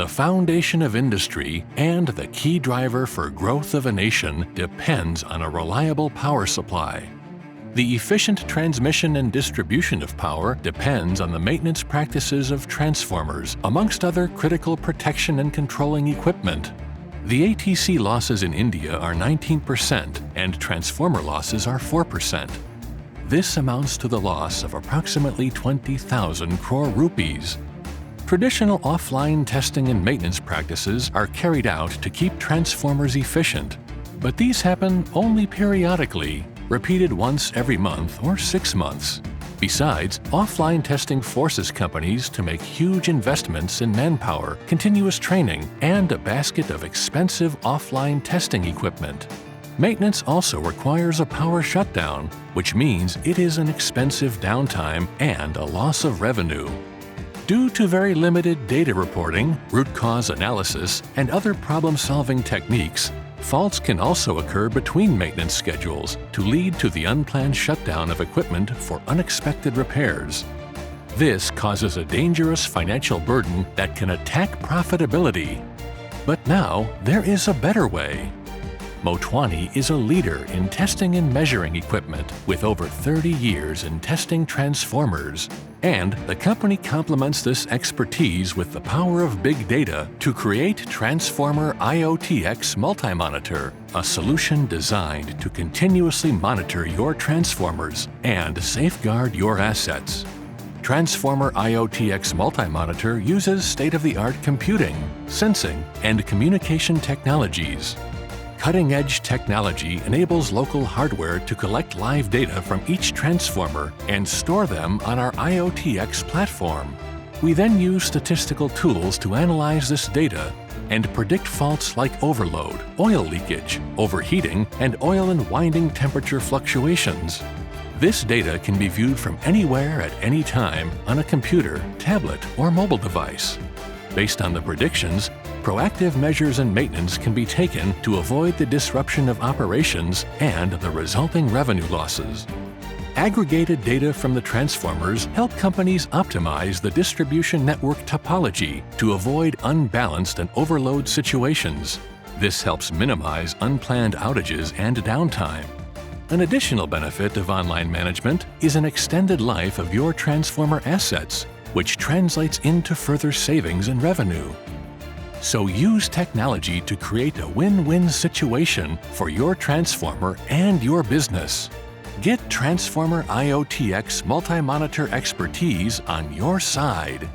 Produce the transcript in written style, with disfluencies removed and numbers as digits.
The foundation of industry and the key driver for growth of a nation depends on a reliable power supply. The efficient transmission and distribution of power depends on the maintenance practices of transformers, amongst other critical protection and controlling equipment. The ATC losses in India are 19% and transformer losses are 4%. This amounts to the loss of approximately 20,000 crore rupees. Traditional offline testing and maintenance practices are carried out to keep transformers efficient, but these happen only periodically, repeated once every month or 6 months. Besides, offline testing forces companies to make huge investments in manpower, continuous training, and a basket of expensive offline testing equipment. Maintenance also requires a power shutdown, which means it is an expensive downtime and a loss of revenue. Due to very limited data reporting, root cause analysis, and other problem-solving techniques, faults can also occur between maintenance schedules to lead to the unplanned shutdown of equipment for unexpected repairs. This causes a dangerous financial burden that can attack profitability. But now, there is a better way. Motwane is a leader in testing and measuring equipment with over 30 years in testing transformers. And the company complements this expertise with the power of big data to create Transformer IoTx Multi-Monitor, a solution designed to continuously monitor your transformers and safeguard your assets. Transformer IoTx Multi-Monitor uses state-of-the-art computing, sensing, and communication technologies. Cutting-edge technology enables local hardware to collect live data from each transformer and store them on our IoTx platform. We then use statistical tools to analyze this data and predict faults like overload, oil leakage, overheating, and oil and winding temperature fluctuations. This data can be viewed from anywhere at any time on a computer, tablet, or mobile device. Based on the predictions, proactive measures and maintenance can be taken to avoid the disruption of operations and the resulting revenue losses. Aggregated data from the transformers help companies optimize the distribution network topology to avoid unbalanced and overload situations. This helps minimize unplanned outages and downtime. An additional benefit of online management is an extended life of your transformer assets, which translates into further savings and revenue. So use technology to create a win-win situation for your transformer and your business. Get Transformer IoTx Multi-Monitor expertise on your side.